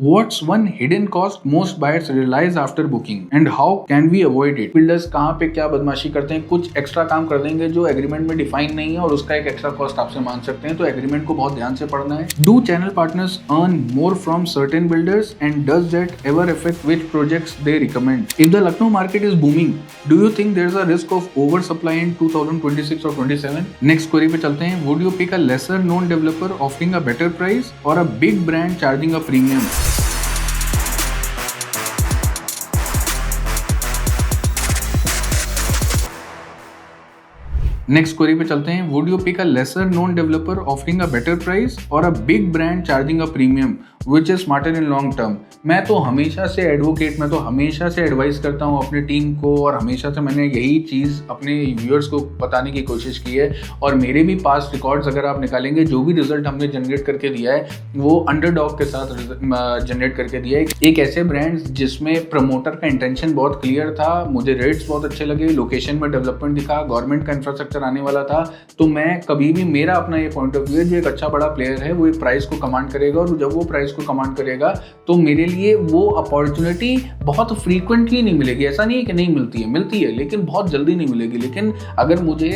What's one hidden cost most buyers realize after booking and how can we avoid it? Builders कहाँ पे क्या बदमाशी करते हैं, कुछ एक्स्ट्रा काम कर देंगे जो एग्रीमेंट में डिफाइन नहीं है और उसका एक एक्स्ट्रा कॉस्ट आपसे मान सकते हैं, तो एग्रीमेंट को बहुत ध्यान से पढ़ना है. Do channel partners earn more from certain builders and does that ever affect which projects they recommend? If the Lucknow market is booming, do you think there's a risk of oversupply in 2026 or 27? Next query पे चलते हैं. Would you pick a lesser known developer offering a better price or a big brand charging a premium? Next query पे चलते हैं. Would you pick a lesser known developer offering a better price और a big brand charging a premium which is smarter in long term? मैं तो हमेशा से advocate, मैं तो हमेशा से एडवाइस करता हूँ अपनी टीम को और हमेशा से मैंने यही चीज़ अपने व्यूअर्स को बताने की कोशिश की है. और मेरे भी पास्ट रिकॉर्ड्स अगर आप निकालेंगे, जो भी रिजल्ट हमने जनरेट करके दिया है वो अंडरडॉग के साथ जनरेट करके दिया है. एक ऐसे ब्रांड जिसमें प्रमोटर का इंटेंशन बहुत क्लियर था, मुझे रेट्स बहुत अच्छे लगे, लोकेशन में डेवलपमेंट दिखा, गवर्नमेंट का इंफ्रास्ट्रक्चर आने वाला था, तो मैं कभी भी, मेरा अपना ये पॉइंट ऑफ व्यू है, जो एक अच्छा बड़ा प्लेयर है वो एक प्राइस को कमांड करेगा और जब वो प्राइस को कमांड करेगा तो मेरे लिए वो अपॉर्चुनिटी बहुत फ्रीक्वेंटली नहीं मिलेगी. ऐसा नहीं है कि नहीं मिलती है लेकिन बहुत जल्दी नहीं मिलेगी. लेकिन अगर मुझे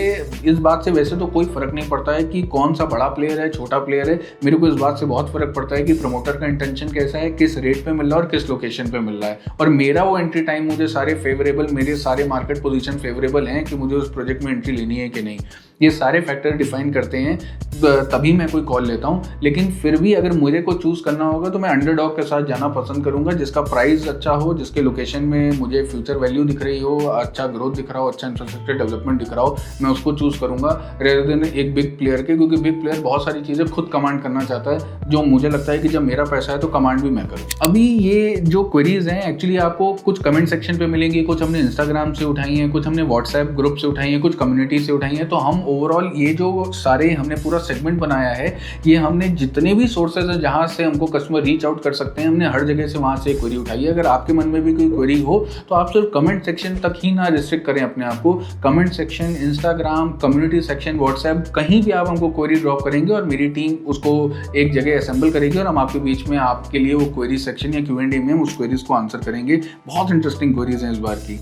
इस बात से, वैसे तो कोई फर्क नहीं पड़ता है कि कौन सा बड़ा प्लेयर है छोटा प्लेयर है, मेरे को इस बात से बहुत फर्क पड़ता है कि प्रमोटर का इंटेंशन कैसा है, किस रेट पे मिल रहा है और किस लोकेशन पे मिल रहा है, और मेरा वो एंट्री टाइम मुझे सारे फेवरेबल, मेरे सारे मार्केट पोजीशन फेवरेबल हैं कि मुझे उस प्रोजेक्ट में एंट्री लेनी है कि नहीं. ये सारे फैक्टर डिफाइन करते हैं, तभी मैं कोई कॉल लेता हूँ. लेकिन फिर भी अगर मुझे को चूज करना होगा तो मैं अंडरडॉग के साथ जाना पसंद करूंगा, जिसका प्राइस अच्छा हो, जिसके लोकेशन में मुझे फ्यूचर वैल्यू दिख रही हो, अच्छा ग्रोथ दिख रहा हो, अच्छा इंफ्रास्ट्रक्चर डेवलपमेंट दिख रहा हो, मैं उसको चूज करूंगा रेदर देन एक बिग प्लेयर के. क्योंकि बिग प्लेयर बहुत सारी चीजें खुद कमांड करना चाहता है, जो मुझे लगता है कि जब मेरा पैसा है तो कमांड भी मैं करूँ. अभी ये जो क्वेरीज हैं एक्चुअली आपको कुछ कमेंट सेक्शन पे मिलेंगी, कुछ हमने इंस्टाग्राम से उठाई हैं, कुछ हमने व्हाट्सएप ग्रुप से उठाई हैं, कुछ कम्युनिटी से उठाई हैं. तो हम ओवरऑल ये जो सारे हमने पूरा सेगमेंट बनाया है, ये हमने जितने भी सोर्सेज है जहां से हमको कस्टमर रीच आउट कर सकते हैं, हमने हर जगह से वहां से क्वेरी उठाई है. अगर आपके मन में भी कोई क्वेरी हो तो आप सिर्फ कमेंट सेक्शन तक ही ना रिस्ट्रिक्ट करें अपने आप को. Comment section, Instagram, community section, WhatsApp, कहीं भी आप हमको क्वेरी ड्रॉप करेंगे और मेरी टीम उसको एक जगह असेंबल करेगी और हम आपके बीच में आपके लिए वो क्वेरी सेक्शन या Q&A में हम उस क्वेरीज को आंसर करेंगे. बहुत इंटरेस्टिंग क्वेरीज हैं इस बार की.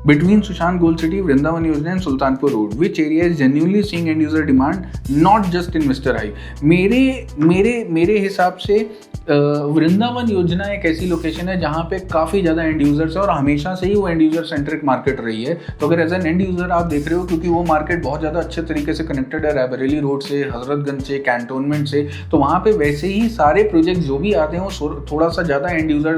Between Sushant Gold City, Vrindavan Yojana and Sultanpur Road, which area is genuinely seeing end user demand, not just investor hype? मेरे हिसाब से वृंदावन योजना एक ऐसी लोकेशन है जहाँ पे काफ़ी ज़्यादा एंड यूजर्स है और हमेशा से ही वो एंड यूजर सेंट्रिक मार्केट रही है. तो अगर एज एन एंड यूजर आप देख रहे हो, क्योंकि वो मार्केट बहुत ज़्यादा अच्छे तरीके से कनेक्टेड है रायबरेली रोड से, हजरतगंज से, कैंटोनमेंट से, तो वहाँ पे वैसे ही सारे प्रोजेक्ट जो भी आते हैं वो थोड़ा सा ज़्यादा एंड यूजर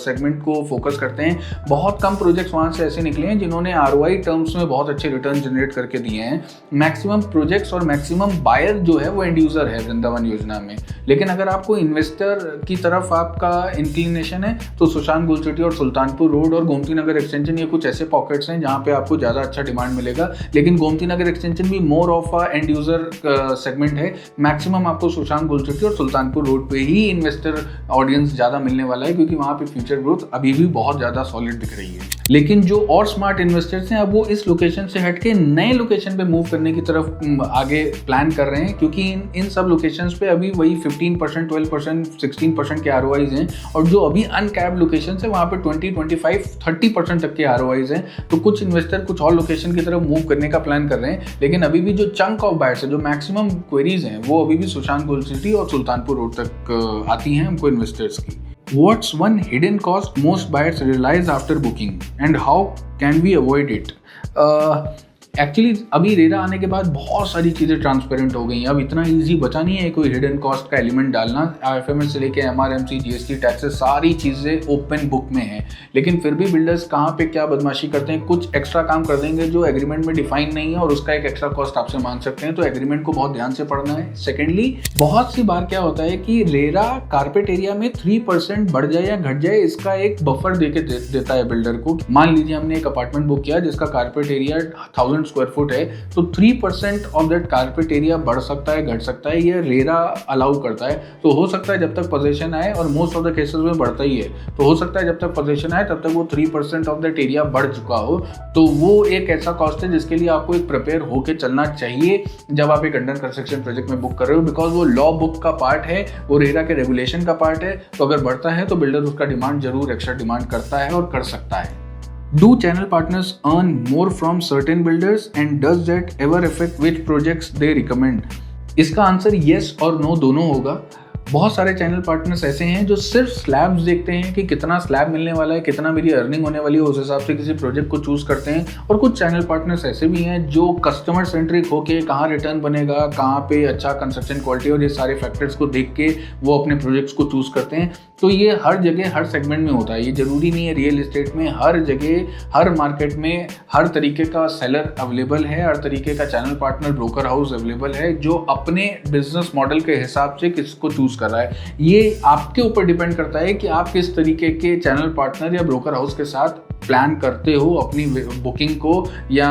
सेगमेंट को फोकस करते हैं. बहुत कम प्रोजेक्ट्स वहाँ से ऐसे निकले हैं जिन्होंने ROI टर्म्स में बहुत अच्छे रिटर्न जनरेट करके दिए हैं. मैक्सिमम प्रोजेक्ट्स और मैक्सिमम बायर जो है वो एंड यूजर है वृंदावन योजना में. लेकिन अगर आपको इन्वेस्टर की तरफ आपका इंक्लिनेशन है तो सुशांत गोल्ड सिटी और सुल्तानपुर रोड और गोमती नगर एक्सटेंशन, ये कुछ ऐसे पॉकेट्स हैं जहाँ पे आपको ज़्यादा अच्छा डिमांड मिलेगा. लेकिन गोमती नगर एक्सटेंशन भी more of a and user segment है. मैक्सिमम आपको सुशांत गोल्ड सिटी और सुल्तानपुर रोड पे ही इन्वेस्टर ऑडियंस ज़्यादा मिलने वाला है, क्योंकि वहाँ पे फ्यूचर ग्रोथ अभी भी बहुत ज़्यादा सॉलिड दिख रही है. लेकिन जो और स्मार्ट इन्वेस्टर्स हैं, अब वो इस लोकेशन से हटके नए लोकेशन पे मूव करने की तरफ आगे प्लान कर रहे हैं, क्योंकि इन सब लोकेशंस पे अभी वही 15%, 12%, 16% के ROIs हैं, और जो अभी अनकैप्ड लोकेशन है वहाँ पे 20, 25, 30% तक के ROIs हैं. तो कुछ इन्वेस्टर कुछ और लोकेशन की तरफ मूव करने का प्लान कर रहे हैं. लेकिन अभी भी जो चंक ऑफ बायर्स है, जो मैक्सिमम क्वेरीज हैं, वो अभी भी सुशांत गोल्ड सिटी और सुल्तानपुर रोड तक आती हैं हमको इन्वेस्टर्स की. What's one hidden cost most buyers realize after booking and how can we avoid it? Actually अभी रेरा आने के बाद बहुत सारी चीज़ें ट्रांसपेरेंट हो गई हैं. अब इतना इजी बचा नहीं है कोई हिडन कॉस्ट का एलिमेंट डालना. IFMS से लेके MRMC, GST, टैक्सेस, सारी चीज़ें ओपन बुक में हैं. लेकिन फिर भी बिल्डर्स कहाँ पे क्या बदमाशी करते हैं, कुछ एक्स्ट्रा काम कर देंगे जो एग्रीमेंट में डिफाइन नहीं है और उसका एक एक्स्ट्रा कॉस्ट आपसे मांग सकते हैं. तो एग्रीमेंट को बहुत ध्यान से पढ़ना है. सेकेंडली, बहुत सी बार क्या होता है कि रेरा कारपेट एरिया में 3% बढ़ जाए या घट जाए, इसका एक बफर देता है बिल्डर को. मान लीजिए हमने एक अपार्टमेंट बुक किया जिसका कारपेट एरिया 1000 1000 स्क्वायर फुट है तो 3% ऑफ दैट कारपेट एरिया बढ़ सकता है, घट सकता है, ये रेरा अलाउ करता है। तो हो सकता है जब तक पोजीशन आए, और मोस्ट ऑफ द केसेस में बढ़ता ही है, तो हो सकता है जब तक पोजीशन आए तब तक वो 3% ऑफ दैट एरिया बढ़ चुका हो। तो वो एक ऐसा कॉस्ट है जिसके लिए आपको एक प्रिपेयर होकर चलना चाहिए जब आप एक अंडर कंस्ट्रक्शन प्रोजेक्ट में बुक कर रहे हो, बिकॉज वो लॉ बुक का पार्ट है, वो रेरा के रेगुलेशन का पार्ट है। तो अगर बढ़ता है तो बिल्डर उसका डिमांड जरूर एक्स्ट्रा डिमांड करता है और कर सकता है। Do channel partners earn more from certain builders and does that ever affect which projects they recommend? इसका आंसर yes और no दोनों होगा। बहुत सारे चैनल पार्टनर्स ऐसे हैं जो सिर्फ स्लैब्स देखते हैं कि कितना स्लैब मिलने वाला है, कितना मेरी अर्निंग होने वाली है, उस हिसाब से किसी प्रोजेक्ट को चूज करते हैं। और कुछ चैनल पार्टनर्स ऐसे भी हैं जो कस्टमर सेंट्रिक होके कहाँ रिटर्न बनेगा, कहाँ पे अच्छा कंस्ट्रक्शन क्वालिटी और ये सारे फैक्टर्स को देख के वो अपने प्रोजेक्ट्स को चूज करते हैं। तो ये हर जगह हर सेगमेंट में होता है, ये जरूरी नहीं है रियल एस्टेट में, हर जगह हर मार्केट में हर तरीके का सेलर अवेलेबल है, हर तरीके का channel partner broker house available है जो अपने बिजनेस मॉडल के हिसाब से किसको चूज कर रहा है। ये आपके ऊपर डिपेंड करता है कि आप किस तरीके के चैनल पार्टनर या ब्रोकर हाउस के साथ प्लान करते हो अपनी बुकिंग को या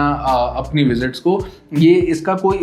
अपनी विजिट्स को। ये इसका कोई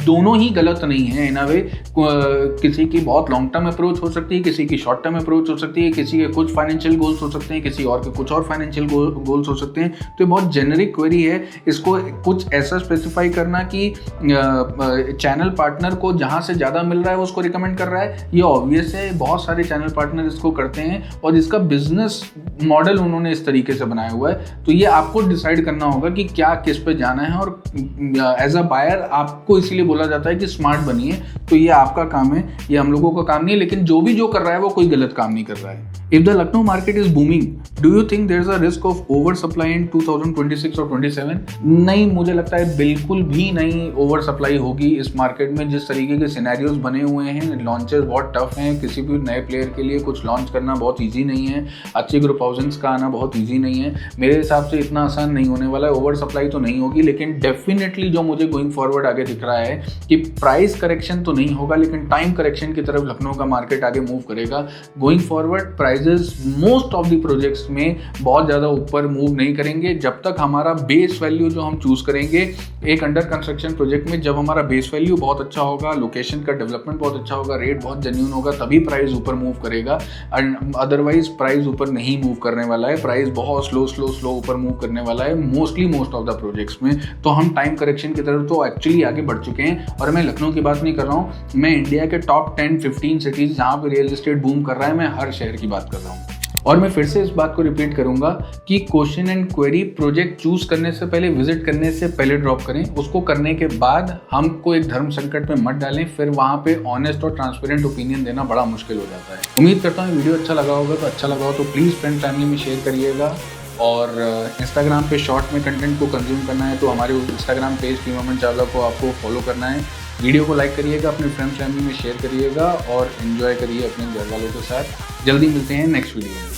दोनों ही गलत नहीं है इन अ वे। किसी की बहुत लॉन्ग टर्म अप्रोच हो सकती है, किसी की शॉर्ट टर्म अप्रोच हो सकती है, किसी के कुछ फाइनेंशियल गोल्स हो सकते हैं, किसी और के कुछ और फाइनेंशियल गोल्स हो सकते हैं। तो ये बहुत जेनरिक क्वेरी है, इसको कुछ ऐसा स्पेसिफाई करना कि चैनल पार्टनर को जहाँ से ज़्यादा मिल रहा है उसको रिकमेंड कर रहा है, ये ऑब्वियस है। बहुत सारे चैनल पार्टनर इसको करते हैं और इसका बिजनेस मॉडल उन्होंने इस तरीके से बनाया हुआ है। तो ये आपको डिसाइड करना होगा कि क्या किस पे जाना है। और एज अ बायर आपको इसीलिए बोला जाता है कि स्मार्ट बनिए। तो ये आपका काम है, ये हम लोगों का काम नहीं है। लेकिन जो कर रहा है वो कोई गलत काम नहीं कर रहा है। If the Lucknow market is booming, do you think there is a risk of over supply in 2026 और 27? नहीं, मुझे लगता है बिल्कुल भी नहीं ओवर सप्लाई होगी इस मार्केट में। जिस तरीके के सिनेरियोज बने हुए हैं, लॉन्चेस बहुत टफ हैं, किसी भी नए प्लेयर के लिए कुछ लॉन्च करना बहुत ईजी नहीं है, अच्छी ग्रुप हाउसिंग्स का आना बहुत ईजी नहीं है। मेरे हिसाब से इतना आसान नहीं होने वाला है। ओवर सप्लाई तो नहीं होगी, लेकिन डेफिनेटली जो मुझे गोइंग फॉरवर्ड आगे दिख रहा है कि प्राइस करेक्शन तो नहीं होगा, लेकिन टाइम करेक्शन की तरफ लखनऊ का मार्केट आगे मूव करेगा। Going forward prices most of the projects में बहुत ज़्यादा ऊपर मूव नहीं करेंगे जब तक हमारा बेस वैल्यू जो हम चूज करेंगे एक अंडर कंस्ट्रक्शन प्रोजेक्ट में, जब हमारा बेस वैल्यू बहुत अच्छा होगा, लोकेशन का डेवलपमेंट बहुत अच्छा होगा, रेट बहुत जेन्युइन होगा, तभी प्राइस ऊपर मूव करेगा। अदरवाइज प्राइस ऊपर नहीं मूव करने वाला है। प्राइस बहुत स्लो ऊपर मूव करने वाला है मोस्ट ऑफ द प्रोजेक्ट्स में। तो हम टाइम करेक्शन की तरफ तो एक्चुअली आगे बढ़ चुके हैं। और मैं लखनऊ की बात नहीं कर रहा हूँ, मैं इंडिया के टॉप 10-15 सिटीज जहाँ पे रियल एस्टेट बूम कर रहा है, मैं हर शहर की बात कर रहा हूँ। और मैं फिर से इस बात को रिपीट करूंगा कि question and query project choose करने से पहले, विजिट करने से पहले ड्रॉप करें। उसको करने के बाद हमको एक धर्म संकट में मत डालें, फिर वहां पे ऑनेस्ट और ट्रांसपेरेंट ओपिनियन देना बड़ा मुश्किल हो जाता है। उम्मीद करता हूँ वीडियो अच्छा लगा होगा। तो अच्छा लगा हो तो प्लीज़ फ्रेंड फैमिली में शेयर करिएगा। और इंस्टाग्राम पे शॉर्ट में कंटेंट को कंज्यूम करना है तो हमारे इंस्टाग्राम पेज फीमामन चावला को आपको फॉलो करना है। वीडियो को लाइक करिएगा, अपने फ्रेंड फैमिली में शेयर करिएगा और एंजॉय करिए अपने घर वालों के साथ। जल्दी मिलते हैं नेक्स्ट वीडियो में।